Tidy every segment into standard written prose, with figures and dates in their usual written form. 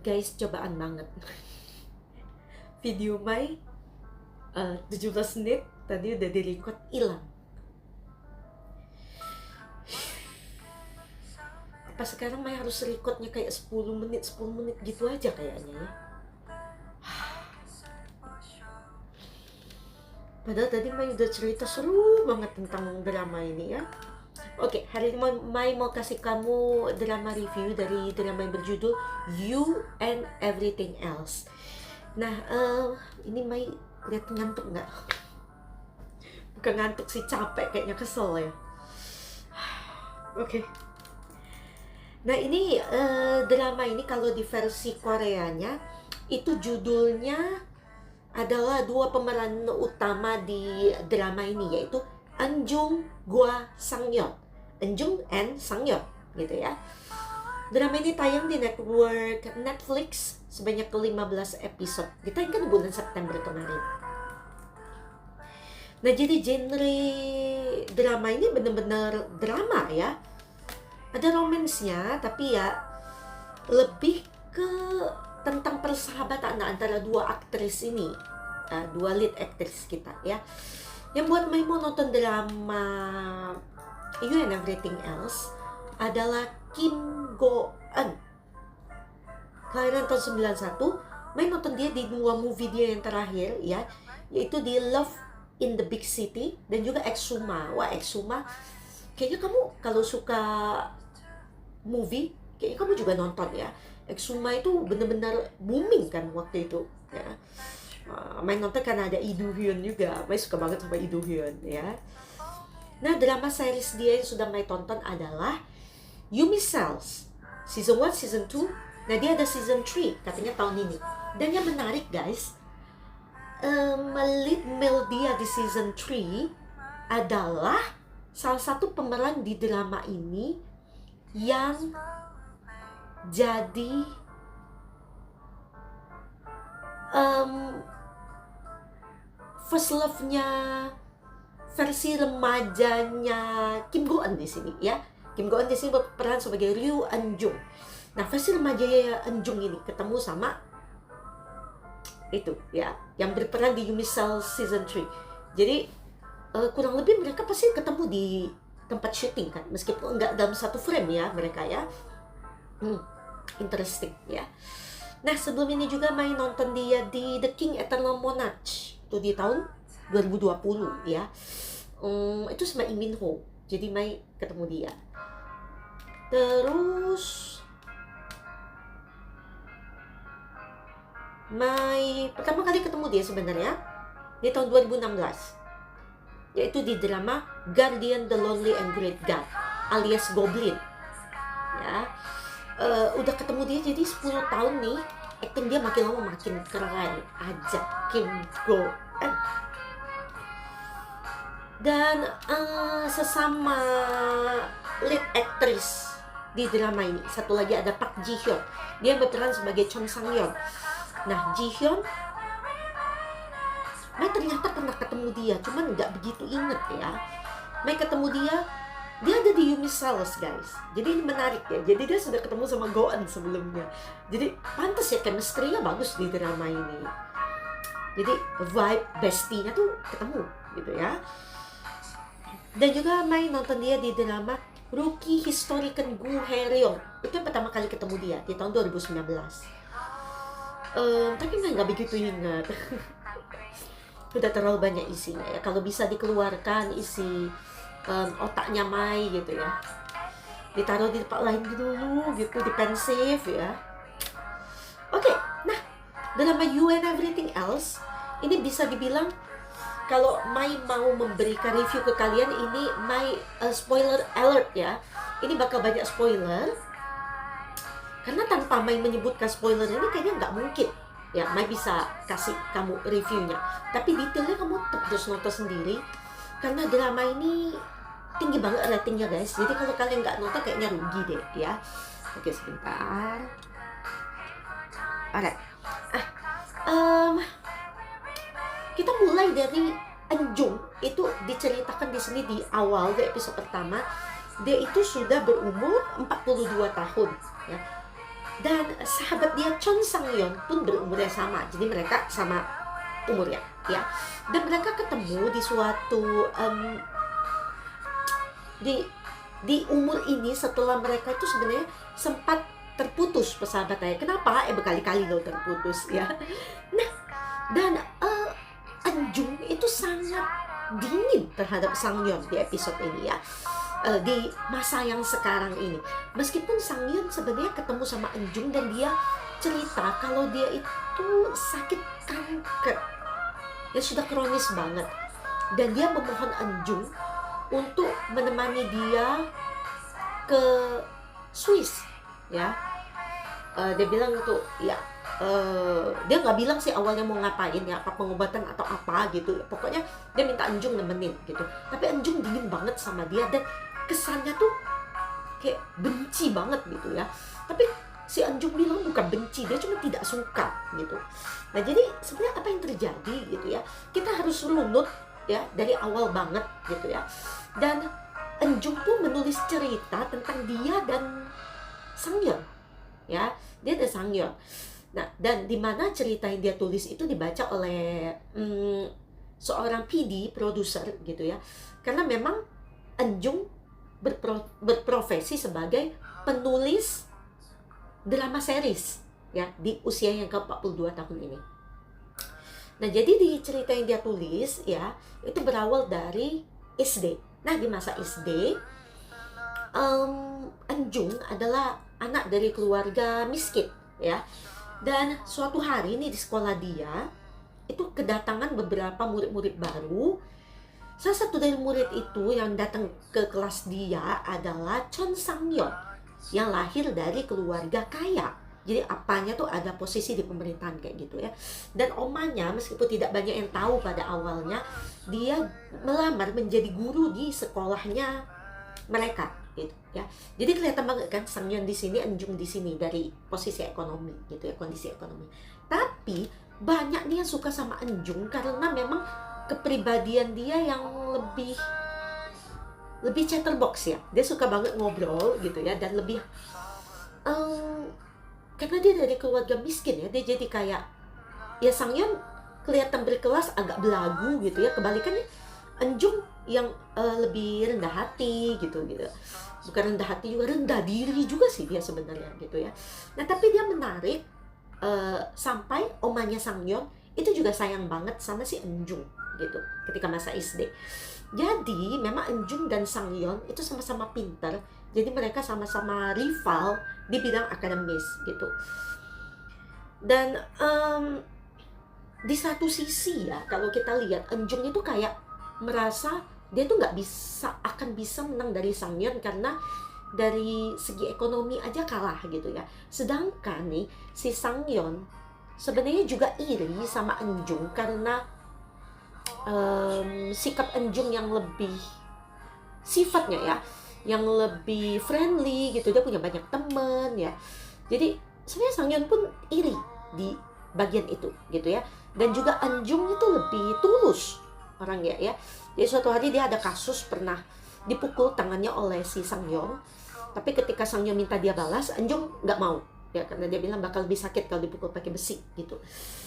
Guys, cobaan banget. Video Mai 17 menit tadi udah di-record, hilang. Apa sekarang Mai harus recordnya kayak 10 menit gitu aja kayaknya ya. Padahal tadi Mai udah cerita seru banget tentang drama ini ya. Oke, hari ini Mai mau kasih kamu drama review dari drama yang berjudul You and Everything Else. Nah, ini Mai lihat ngantuk nggak? Bukan ngantuk sih, capek, kayaknya kesel ya. Oke. Nah, ini drama ini kalau di versi Koreanya itu judulnya adalah dua pemeran utama di drama ini, yaitu Eunjung Gwa Sang-yeon. Eunjung and Sang-yeon gitu ya. Drama ini tayang di network Netflix sebanyak 15 episode. Ditayangkan bulan September kemarin. Nah, jadi genre drama ini benar-benar drama ya. Ada romansnya, tapi ya lebih ke tentang persahabatan antara dua aktris ini, dua lead aktris kita ya. Yang buat Mai mau nonton drama You and Everything Else adalah Kim Go-eun. Kelahiran tahun 91. Mai nonton dia di dua movie dia yang terakhir ya, yaitu di Love in the Big City dan juga Exuma. Wah, Exuma kayaknya kamu kalau suka movie, kayaknya kamu juga nonton ya. Exuma itu benar-benar booming kan waktu itu ya. Mai nonton karena ada Lee Do-hyun juga. Mai suka banget sama Lee Do-hyun ya. Nah, drama series dia yang sudah Mai tonton adalah Yumi Cells Season 1, Season 2. Nah, dia ada Season 3 katanya tahun ini. Dan yang menarik guys, lead male dia di Season 3 adalah salah satu pemeran di drama ini yang jadi first love-nya versi remajanya Kim Go-eun di sini ya. Kim Go-eun di sini berperan sebagai Ryu Eunjung. Nah, versi remajanya Eunjung ini ketemu sama itu ya, yang berperan di Yumi Cells Season 3. Jadi kurang lebih mereka pasti ketemu di tempat syuting kan, meskipun enggak dalam satu frame ya mereka ya. Interesting ya. Nah, sebelum ini juga Mai nonton dia di The King Eternal Monarch itu di tahun 2020 ya. Itu sama Lee Min Ho. Jadi Mai ketemu dia. Terus Mai pertama kali ketemu dia sebenarnya di tahun 2016, yaitu di drama Guardian the Lonely and Great God alias Goblin ya. Udah ketemu dia jadi 10 tahun nih, acting dia makin lama makin keren aja, Kim Go-eun. Dan sesama lead actress di drama ini, satu lagi ada Park Ji Hyun, dia berperan sebagai Chon Sang-yeon. Nah, Ji Hyun Mai ternyata pernah ketemu dia, cuman nggak begitu inget ya. Mai ketemu dia ada di Yumi Cells guys. Jadi ini menarik ya. Jadi dia sudah ketemu sama Go-eun sebelumnya. Jadi pantas ya, chemistry-nya bagus di drama ini. Jadi vibe bestie-nya tuh ketemu gitu ya. Dan juga Mai nonton dia di drama Rookie Historican Gu Hae-ryong. Itu yang pertama kali ketemu dia di tahun 2019. Tapi Mai nggak begitu ingat. Udah terlalu banyak isinya ya. Kalau bisa dikeluarkan isi otaknya Mai gitu ya, ditaruh di tempat lain dulu gitu, di pensif ya. Oke, nah drama You and Everything Else ini bisa dibilang kalau Mai mau memberikan review ke kalian, ini Mai spoiler alert ya. Ini bakal banyak spoiler karena tanpa Mai menyebutkan spoiler ini kayaknya nggak mungkin ya Mai bisa kasih kamu reviewnya. Tapi detailnya kamu harus nonton sendiri karena drama ini tinggi banget ratingnya guys. Jadi kalau kalian nggak nonton kayaknya rugi deh ya. Oke, sebentar. Alright. Kita mulai dari Eunjung. Itu diceritakan di sini di awal di episode pertama. Dia itu sudah berumur 42 tahun ya. Dan sahabat dia Chon Sang-yeon pun berumur yang sama, jadi mereka sama umurnya ya. Dan mereka ketemu di suatu di umur ini setelah mereka itu sebenarnya sempat terputus persahabatannya. Kenapa? Berkali-kali loh terputus ya. Nah, dan Anjung itu sangat dingin terhadap Sang-yeon di episode ini ya. Di masa yang sekarang ini, meskipun Sang-yeon sebenarnya ketemu sama Anjung dan dia cerita kalau dia itu sakit kanker ya, sudah kronis banget, dan dia memohon Anjung untuk menemani dia ke Swiss ya. Dia bilang itu ya, dia nggak bilang sih awalnya mau ngapain ya, apa pengobatan atau apa gitu, pokoknya dia minta Anjung nemenin gitu. Tapi Anjung dingin banget sama dia dan kesannya tuh kayak benci banget gitu ya. Tapi si Anjung bilang bukan benci, dia cuma tidak suka gitu. Nah, jadi sebenarnya apa yang terjadi gitu ya, kita harus runut ya dari awal banget gitu ya. Dan Anjung tuh menulis cerita tentang dia dan Sang-yeon ya, dia dan Sang-yeon. Nah, dan di mana cerita yang dia tulis itu dibaca oleh seorang PD produser gitu ya, karena memang Anjung berprofesi sebagai penulis drama series ya di usia yang ke-42 tahun ini. Nah, jadi di cerita yang dia tulis ya, itu berawal dari SD. Nah, di masa SD, Anjung adalah anak dari keluarga miskin ya. Dan suatu hari nih di sekolah dia itu kedatangan beberapa murid-murid baru. Salah satu dari murid itu yang datang ke kelas dia adalah Chon Sang-yeon yang lahir dari keluarga kaya. Jadi apanya tuh ada posisi di pemerintahan kayak gitu ya. Dan omanya meskipun tidak banyak yang tahu pada awalnya, dia melamar menjadi guru di sekolahnya mereka gitu ya. Jadi kelihatan banget kan Sang-yeon di sini, Anjung di sini dari posisi ekonomi gitu ya, kondisi ekonomi. Tapi banyak nih yang suka sama Anjung karena memang kepribadian dia yang lebih chatterbox ya. Dia suka banget ngobrol gitu ya, dan lebih karena dia dari keluarga miskin ya, dia jadi kayak ya, Sang-yeon kelihatan berkelas agak belagu gitu ya. Kebalikannya Anjung yang lebih rendah hati gitu. Bukan rendah hati juga, rendah diri juga sih dia sebenarnya gitu ya. Nah, tapi dia menarik sampai omanya Sang-yeon itu juga sayang banget sama si Anjung gitu ketika masa SD. Jadi memang Anjung dan Sang-yeon itu sama-sama pintar, jadi mereka sama-sama rival di bidang akademis gitu. Dan di satu sisi ya, kalau kita lihat Anjung itu kayak merasa dia tuh nggak akan bisa menang dari Sang-yeon karena dari segi ekonomi aja kalah gitu ya. Sedangkan nih si Sang-yeon sebenarnya juga iri sama Anjung karena sikap Anjung yang lebih sifatnya ya, yang lebih friendly gitu, dia punya banyak teman ya. Jadi sebenarnya Sang-yeon pun iri di bagian itu gitu ya. Dan juga Anjung itu lebih tulus orangnya ya. Jadi suatu hari dia ada kasus pernah dipukul tangannya oleh si Sang-yeon, tapi ketika Sang-yeon minta dia balas, Anjung nggak mau ya, karena dia bilang bakal lebih sakit kalau dipukul pakai besi gitu.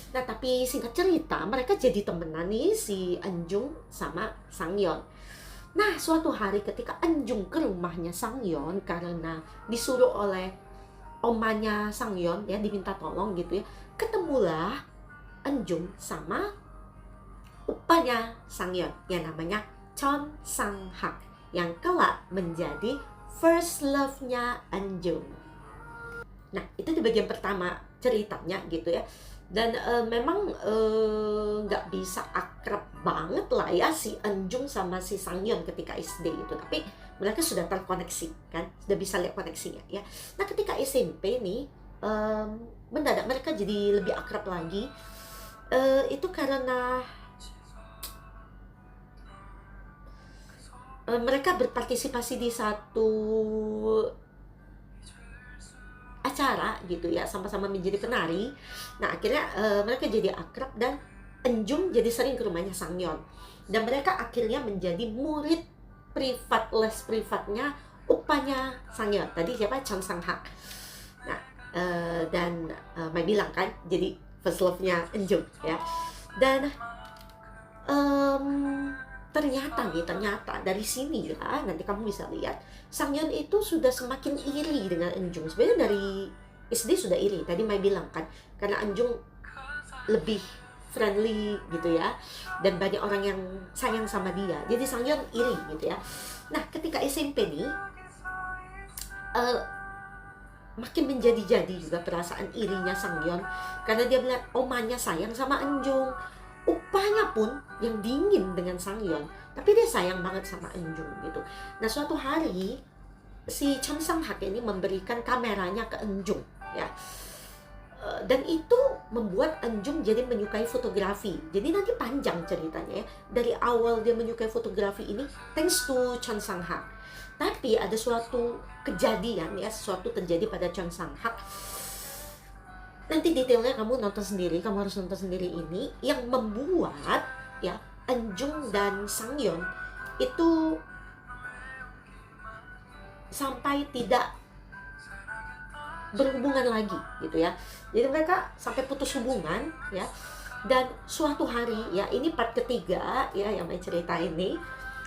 Nah, tapi singkat cerita mereka jadi temenan nih si Anjung sama Sang-yeon. Nah, suatu hari ketika Anjung ke rumahnya Sang-yeon karena disuruh oleh omanya Sang-yeon ya, diminta tolong gitu ya, ketemulah Anjung sama opanya Sang-yeon yang namanya Chon Sang-hak yang kelak menjadi first love-nya Anjung. Nah, itu di bagian pertama ceritanya gitu ya. Dan memang nggak bisa akrab banget lah ya si Anjung sama si Sang-yeon ketika SD itu. Tapi mereka sudah terkoneksi kan, sudah bisa lihat koneksinya ya. Nah, ketika SMP nih mendadak mereka jadi lebih akrab lagi. Itu karena mereka berpartisipasi di satu acara gitu ya, sama-sama menjadi penari. Nah, akhirnya mereka jadi akrab dan Anjung jadi sering ke rumahnya Sang-yeon. Dan mereka akhirnya menjadi murid privat, les privatnya opanya Sang-yeon. Tadi siapa? Chon Sang-hak. Nah, dan Mai bilang kan jadi first love-nya Enjung ya. Dan ternyata dari sini ya, nanti kamu bisa lihat Sangyeon itu sudah semakin iri dengan Enjung. Sebenarnya dari SD sudah iri, tadi Mai bilang kan, karena Enjung lebih friendly gitu ya, dan banyak orang yang sayang sama dia, jadi Sangyeon iri gitu ya. Nah ketika SMP nih makin menjadi-jadi juga perasaan irinya Sangyeon, karena dia melihat omanya sayang sama Enjung. Upahnya pun yang dingin dengan Sangyeon, tapi dia sayang banget sama Enjung gitu. Nah suatu hari si Chon Sang-hak ini memberikan kameranya ke Enjung ya. Dan itu membuat Enjung jadi menyukai fotografi. Jadi nanti panjang ceritanya ya. Dari awal dia menyukai fotografi ini thanks to Chon Sang-hak. Tapi ada suatu kejadian ya, sesuatu terjadi pada Chon Sang-hak. Nanti detailnya kamu nonton sendiri, kamu harus nonton sendiri ini, yang membuat ya Enjung dan Sangyeon itu sampai tidak berhubungan lagi gitu ya. Jadi mereka sampai putus hubungan ya. Dan suatu hari ya, ini part ketiga ya yang Mai cerita ini.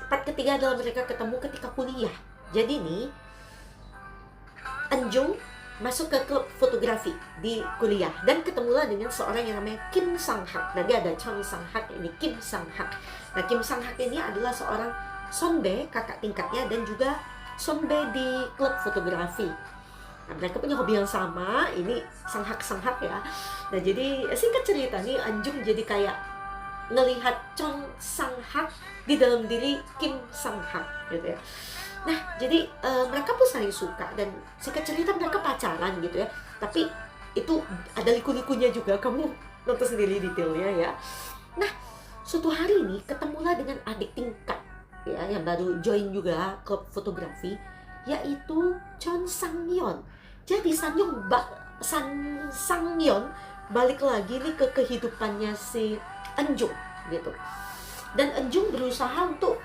Part ketiga adalah mereka ketemu ketika kuliah. Jadi nih Enjung masuk ke klub fotografi di kuliah dan ketemulah dengan seorang yang namanya Kim Sang-hak. Nah dia ada Chon Sang-hak, ini Kim Sang-hak. Nah Kim Sang-hak ini adalah seorang sonbe, kakak tingkatnya, dan juga sonbe di klub fotografi. Nah mereka punya hobi yang sama, ini Sang-hak ya. Nah jadi singkat cerita nih, Enjung jadi kayak ngelihat Chon Sang-hak di dalam diri Kim Sang-hak gitu ya. Nah, jadi mereka pun saling suka, dan singkat cerita mereka pacaran gitu ya. Tapi itu ada liku-likunya juga, kamu nonton sendiri detailnya ya. Nah, suatu hari ini ketemulah dengan adik tingkat ya, yang baru join juga klub fotografi, yaitu Chon Sang-yeon. Jadi Sangyeon balik lagi nih ke kehidupannya si Enjung gitu. Dan Enjung berusaha untuk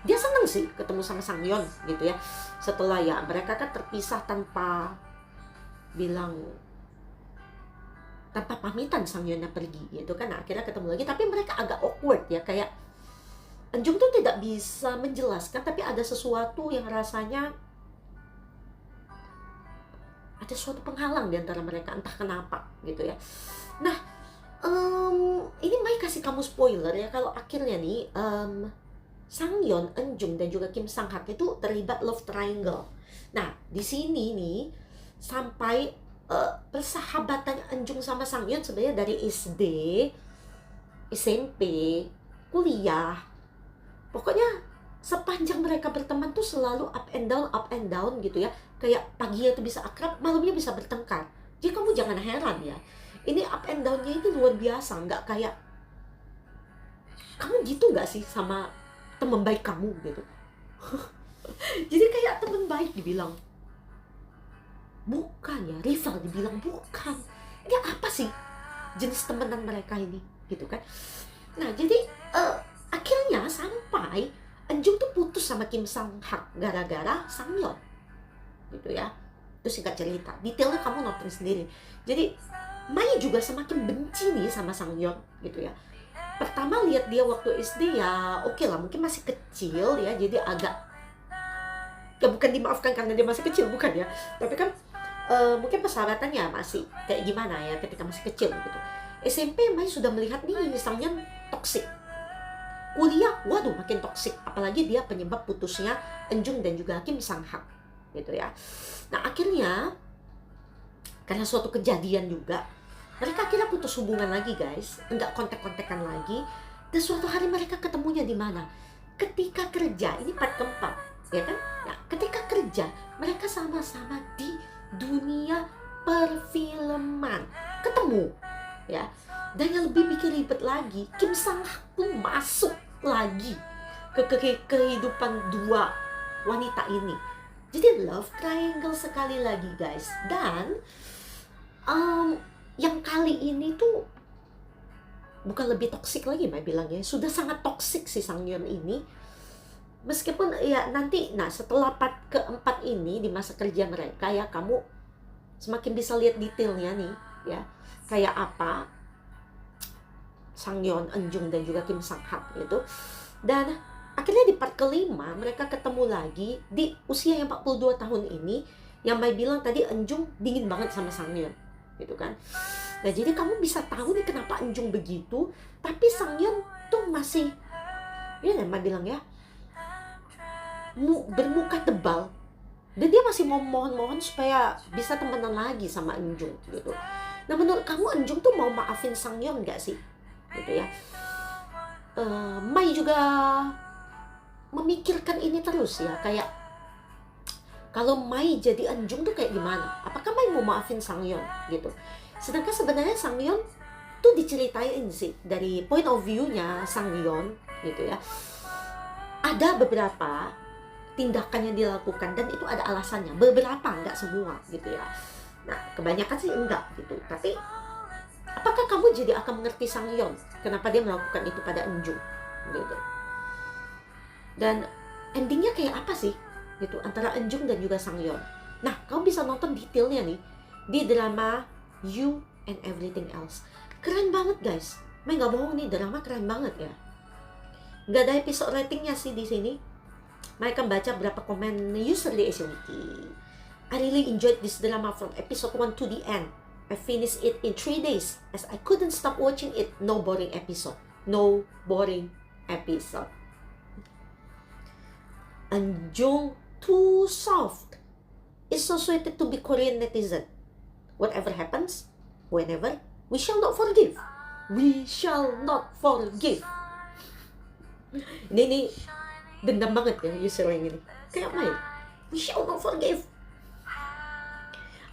dia seneng sih ketemu sama Sangyeon gitu ya. Setelah ya mereka kan terpisah tanpa pamitan, Sangyeonnya pergi gitu kan. Nah, akhirnya ketemu lagi, tapi mereka agak awkward ya, kayak Enjung tuh tidak bisa menjelaskan, tapi ada sesuatu yang rasanya ada suatu penghalang di antara mereka, entah kenapa gitu ya. Nah, ini Mai kasih kamu spoiler ya, kalau akhirnya nih Sangyeon, Enjung, dan juga Kim Sang-hak itu terlibat love triangle. Nah, di sini nih sampai persahabatan Enjung sama Sangyeon sebenarnya dari SD, SMP, kuliah. Pokoknya sepanjang mereka berteman tuh selalu up and down gitu ya. Kayak paginya tuh bisa akrab, malamnya bisa bertengkar. Jadi kamu jangan heran ya. Ini up and down-nya itu luar biasa, nggak kayak kamu gitu nggak sih sama teman baik kamu gitu. Jadi kayak teman baik dibilang bukan ya, rival dibilang bukan. Ini apa sih jenis temenan mereka ini gitu kan. Nah jadi akhirnya sampai Enjung tuh putus sama Kim Sang-hak gara-gara Sangyeon gitu ya. Itu singkat cerita, detailnya kamu nonton sendiri. Jadi Mai juga semakin benci nih sama Sangyeon gitu ya. Pertama lihat dia waktu SD ya oke lah, mungkin masih kecil ya, jadi agak ya bukan dimaafkan karena dia masih kecil, bukan ya, tapi kan mungkin persahabatannya masih kayak gimana ya ketika masih kecil gitu. SMP Mai sudah melihat nih misalnya toksik. Kuliah, waduh makin toksik, apalagi dia penyebab putusnya Enjung dan juga Kim Sang-hak gitu ya. Nah akhirnya karena suatu kejadian juga mereka akhirnya putus hubungan lagi guys, enggak kontak-kontakan lagi. Dan suatu hari mereka ketemunya di mana? Ketika kerja, ini part keempat, ya kan? Nah, ketika kerja, mereka sama-sama di dunia perfilman. Ketemu, ya. Dan yang lebih bikin ribet lagi, Kim Sang-hak pun masuk lagi ke kehidupan dua wanita ini. Jadi love triangle sekali lagi guys. Dan yang kali ini tuh bukan lebih toksik lagi Mai bilangnya, sudah sangat toksik si Sangyeon ini. Meskipun ya nanti, nah setelah part keempat ini di masa kerja mereka ya, kamu semakin bisa lihat detailnya nih ya, kayak apa Sang Yeon, Eun Jung dan juga Kim Sang Hak gitu. Dan akhirnya di part kelima mereka ketemu lagi di usia yang 42 tahun ini, yang Mai bilang tadi Eun Jung dingin banget sama Sang Yeon gitu kan. Nah jadi kamu bisa tahu nih kenapa Eun Jung begitu, tapi Sang Yeon tuh masih, ya Mai bilang ya, bermuka tebal, dan dia masih mau mohon-mohon supaya bisa temenan lagi sama Eun Jung gitu. Nah menurut kamu Eun Jung tuh mau maafin Sang Yeon nggak sih gitu ya? Mai juga memikirkan ini terus ya, kayak kalau Mai jadi Eun Jung tuh kayak gimana? Apakah Mai mau maafin Sang Yeon gitu? Sedangkan sebenarnya Sang Yeon tuh diceritain sih dari point of view-nya Sang Yeon gitu ya. Ada beberapa tindakan yang dilakukan dan itu ada alasannya, beberapa, nggak semua gitu ya. Nah kebanyakan sih enggak gitu, tapi apakah kamu jadi akan mengerti Sang Yeon kenapa dia melakukan itu pada Eun Jung gitu, dan endingnya kayak apa sih gitu antara Eun Jung dan juga Sang Yeon. Nah kamu bisa nonton detailnya nih di drama You and Everything Else. Keren banget guys, Mai nggak bohong nih, drama keren banget ya. Nggak ada episode ratingnya sih di sini. Mereka baca berapa komen user di Asian Wiki. I really enjoyed this drama from episode 1 to the end. I finished it in 3 days as I couldn't stop watching it. No boring episode. No boring episode. Eun Jung too soft. It's so suited to be Korean netizen. Whatever happens, whenever, we shall not forgive. We shall not forgive. Ini dendam banget ya user yang ini. Kayak main. We shall not forgive.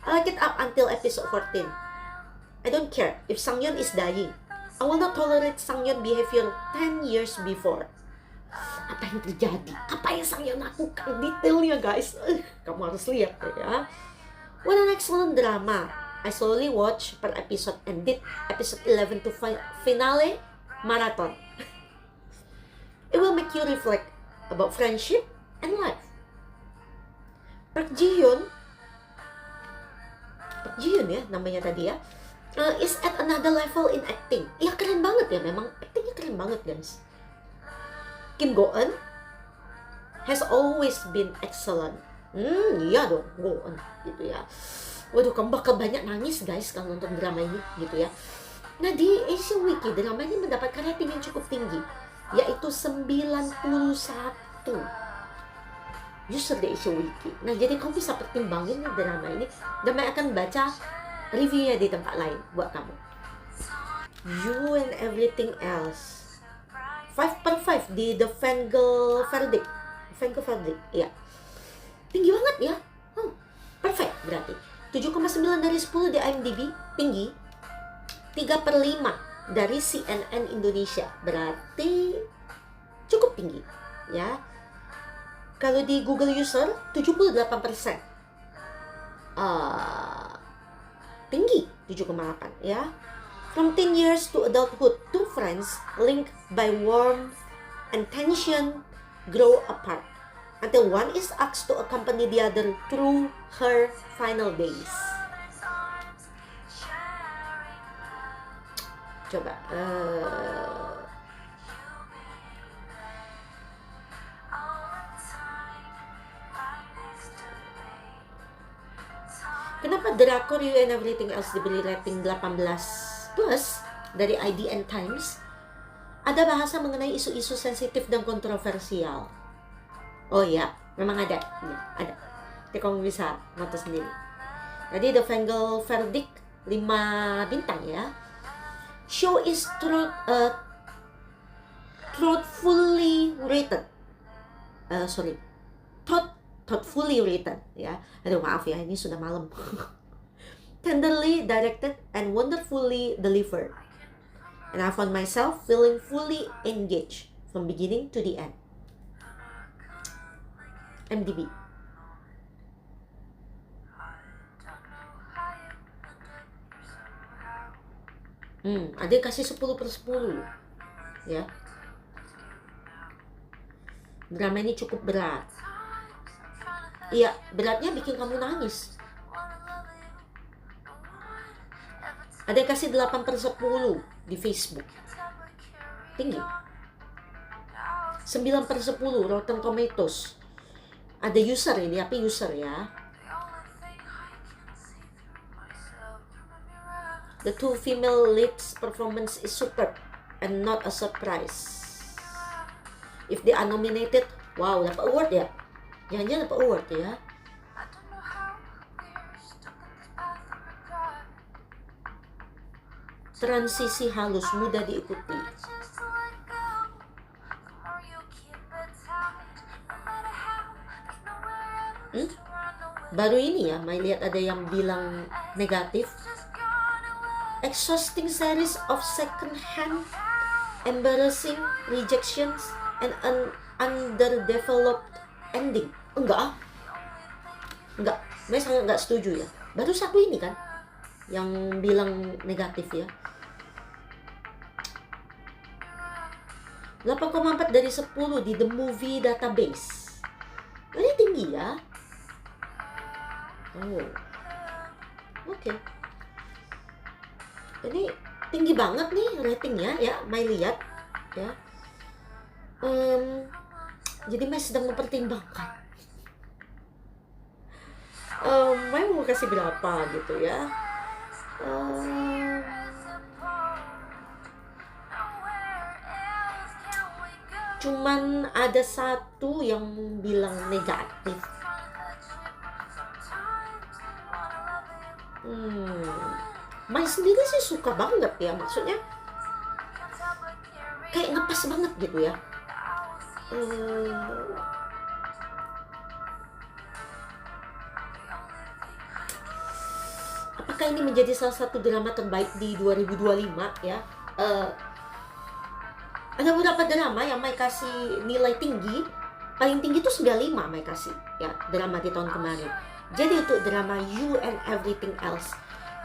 I like it up until episode 14. I don't care if Sang Yeon is dying. I will not tolerate Sang Yeon behavior 10 years before. Apa yang terjadi? Apa yang Sang Yeon lakukan? Detailnya guys. Kamu harus lihat ya. What an excellent drama. I slowly watch per episode and did episode 11 to finale marathon. It will make you reflect about friendship and life. Park Ji Hyun ya namanya tadi ya, is at another level in acting. Ya keren banget ya, memang actingnya keren banget guys. Kim Go Eun has always been excellent. Iya dong, Go Eun gitu ya. Waduh, kamu bakal banyak nangis guys kalau nonton drama ini gitu ya. Nah di Asian Wiki drama ini mendapatkan rating yang cukup tinggi, yaitu 91 user di Asian Wiki. Nah jadi kamu bisa pertimbangin nih drama ini, dan Mai akan baca reviewnya di tempat lain buat kamu. You and Everything Else 5/5 di The Fangirl Verdict. Ya tinggi banget ya. Perfect berarti 7,9 dari 10 di IMDb, tinggi. 3/5 dari CNN Indonesia, berarti cukup tinggi ya. Kalau di Google user 78%, tinggi 7,8 ya. From teen years to adulthood, two friends linked by warmth and tension grow apart until one is asked to accompany the other through her final days. Coba kenapa drakor You and Everything Else diberi rating 18+ dari IDN Times? Ada bahasa mengenai isu-isu sensitif dan kontroversial. Oh iya, memang ada. Ya, ada. Jadi kamu bisa nonton sendiri. Jadi The Fangirl Verdict 5 bintang ya. Show is thoughtfully written. Thoughtfully written ya. Aduh maaf ya, ini sudah malam. Tenderly directed and wonderfully delivered. And I found myself feeling fully engaged from beginning to the end. IMDb. Ada yang kasih 10/10 ya. Drama ini cukup berat. Iya, beratnya bikin kamu nangis. Ada yang kasih 8/10 di Facebook. Tinggi. 9/10 Rotten Tomatoes. Ada user ini, apa user ya? The two female leads performance is superb and not a surprise. If they are nominated, wow, dapat award ya? Jangan-jangan dapat award ya? Transisi halus, mudah diikuti. Baru ini ya, Mai lihat ada yang bilang negatif. Exhausting series of second-hand, embarrassing rejections, and an underdeveloped ending. Enggak. Mai sangat enggak setuju ya. Baru satu ini kan yang bilang negatif ya. 8,4 dari 10 di The Movie Database. Ini tinggi ya. Oh. Oke. Ini tinggi banget nih ratingnya ya, Mai lihat ya. Jadi Mai sedang mempertimbangkan. Mai mau kasih berapa gitu ya. Cuman ada satu yang bilang negatif. Mai sendiri sih suka banget ya, maksudnya kayak ngepas banget gitu ya. Apakah ini menjadi salah satu drama terbaik di 2025 ya? Ada beberapa drama yang Mai kasih nilai tinggi. Paling tinggi itu 95 Mai kasih ya, drama di tahun kemarin. Jadi untuk drama You and Everything Else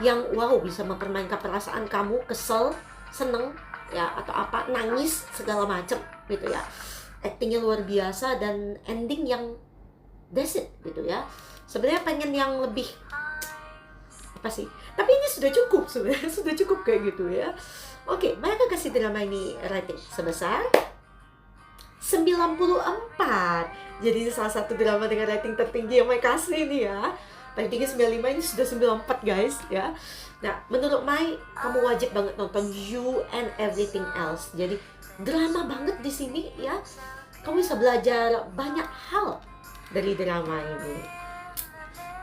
yang wow bisa mempermainkan perasaan kamu, kesel, seneng ya, atau apa, nangis, segala macem gitu ya. Actingnya luar biasa dan ending yang that's it gitu ya. Sebenarnya pengen yang lebih apa sih? Tapi ini sudah cukup sebenarnya, sudah cukup kayak gitu ya. Oke, mereka kasih drama ini rating sebesar 94. Jadi ini salah satu drama dengan rating tertinggi yang mereka kasih ini ya. Paling tinggi 95, ini sudah 94 guys ya. Nah, menurut Mai, kamu wajib banget nonton You and Everything Else. Jadi drama banget di sini ya. Kamu bisa belajar banyak hal dari drama ini.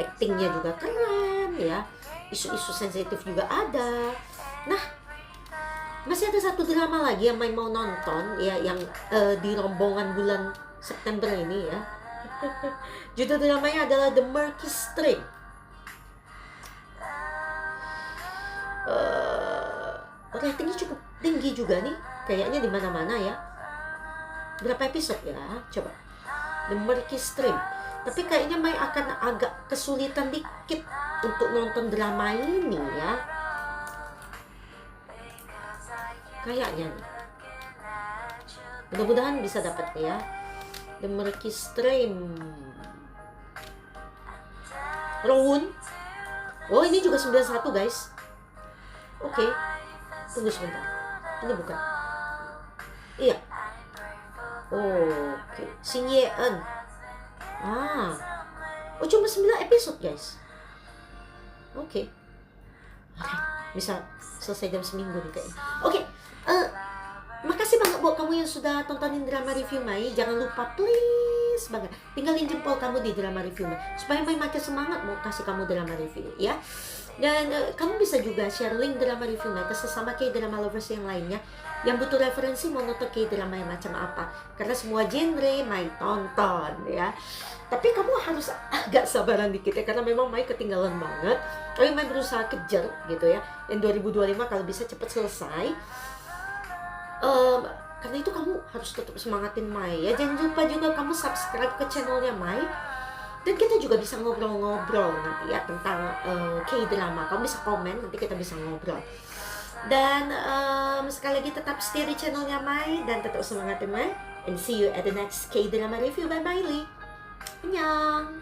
Actingnya juga keren ya. Isu-isu sensitif juga ada. Nah, masih ada satu drama lagi yang Mai mau nonton ya, yang di rombongan bulan September ini ya. Judul dramanya adalah The Murky Stream. Ratingnya cukup tinggi juga nih, kayaknya di mana-mana ya. Berapa episode ya? Coba. The Murky Stream. Tapi kayaknya Mai akan agak kesulitan dikit untuk nonton drama ini ya. Kayaknya nih. Mudah-mudahan bisa dapat ya. The Murky Stream. Rowoon. Oh, ini juga 91 guys. Oke. Tunggu sebentar. Ini bukan. Iya. Oke. Shin Ye-eun. Oh, cuma 9 episode guys. Oke. Bisa selesai jam seminggu nih kayaknya. Oke. Makasih banget buat kamu yang sudah tontonin drama review Mai. Jangan lupa please banget tinggalin jempol kamu di drama review Mai supaya Mai makin semangat mau kasih kamu drama review ya. Dan kamu bisa juga share link drama review Mai ke sesama K-drama lovers yang lainnya yang butuh referensi mau nonton K-drama yang macam apa. Karena semua genre Mai tonton ya. Tapi kamu harus agak sabaran dikit ya, karena memang Mai ketinggalan banget. Tapi Mai berusaha kejar gitu ya. Yang 2025 kalau bisa cepat selesai. Karena itu kamu harus tetap semangatin Mai ya. Jangan lupa juga kamu subscribe ke channelnya Mai. Dan kita juga bisa ngobrol-ngobrol nanti ya tentang K-drama. Kamu bisa komen, nanti kita bisa ngobrol. Dan sekali lagi tetap stay di channelnya Mai dan tetap semangatin Mai And see you at the next K-drama review by Miley. 안녕.